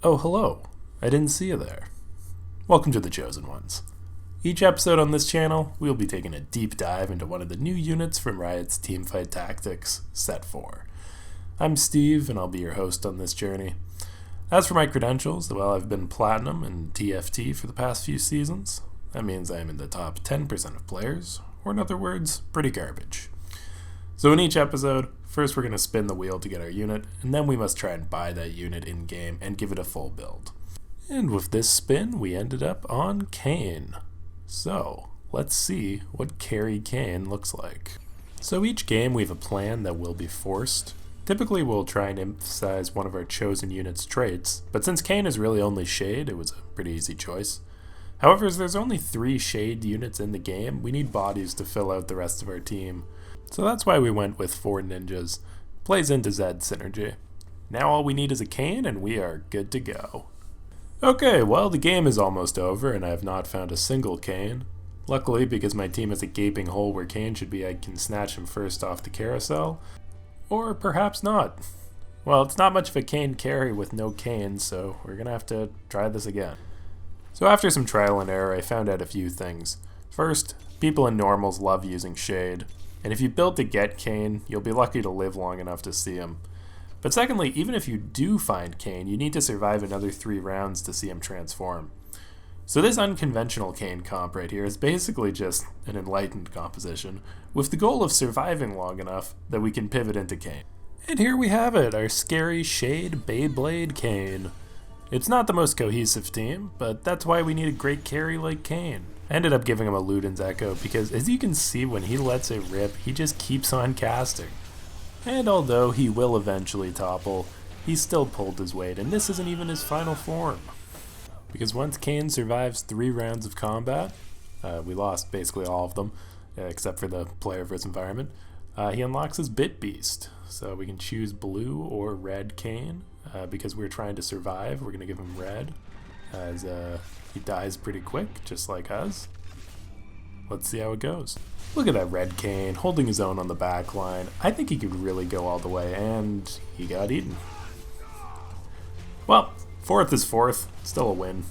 Oh, hello. I didn't see you there. Welcome to the Chosen Ones. Each episode on this channel, we'll be taking a deep dive into one of the new units from Riot's Teamfight Tactics, Set 4. I'm Steve, and I'll be your host on this journey. As for my credentials, well, I've been Platinum and TFT for the past few seasons. That means I am in the top 10% of players, or in other words, pretty garbage. So in each episode, first we're going to spin the wheel to get our unit, and then we must try and buy that unit in-game and give it a full build. And with this spin, we ended up on Kayn. So, let's see what carry Kayn looks like. So each game we have a plan that will be forced. Typically we'll try and emphasize one of our chosen unit's traits, but since Kayn is really only Shade, it was a pretty easy choice. However, as there's only 3 Shade units in the game, we need bodies to fill out the rest of our team. So that's why we went with 4 ninjas. Plays into Zed's synergy. Now all we need is a Kayn and we are good to go. Okay, well the game is almost over and I have not found a single Kayn. Luckily, because my team has a gaping hole where Kayn should be, I can snatch him first off the carousel. Or perhaps not. Well, it's not much of a Kayn carry with no Kayn, so we're gonna have to try this again. So after some trial and error, I found out a few things. First, people in normals love using Shade. And if you build to get Kayn, you'll be lucky to live long enough to see him. But secondly, even if you do find Kayn, you need to survive another 3 rounds to see him transform. So this unconventional Kayn comp right here is basically just an enlightened composition, with the goal of surviving long enough that we can pivot into Kayn. And here we have it, our scary Shade Beyblade Kayn. It's not the most cohesive team, but that's why we need a great carry like Kayn. I ended up giving him a Luden's Echo because, as you can see, when he lets it rip, he just keeps on casting. And although he will eventually topple, he still pulled his weight, and this isn't even his final form. Because once Kayn survives 3 rounds of combat, we lost basically all of them, except for the player of his environment, he unlocks his Bit Beast. So we can choose blue or red Kayn. Because we're trying to survive, we're going to give him red, as he dies pretty quick, just like us. Let's see how it goes. Look at that red Kayn, holding his own on the back line. I think he could really go all the way, and he got eaten. Well, 4th is 4th, still a win.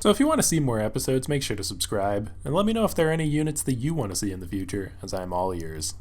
So if you want to see more episodes, make sure to subscribe, and let me know if there are any units that you want to see in the future, as I am all ears.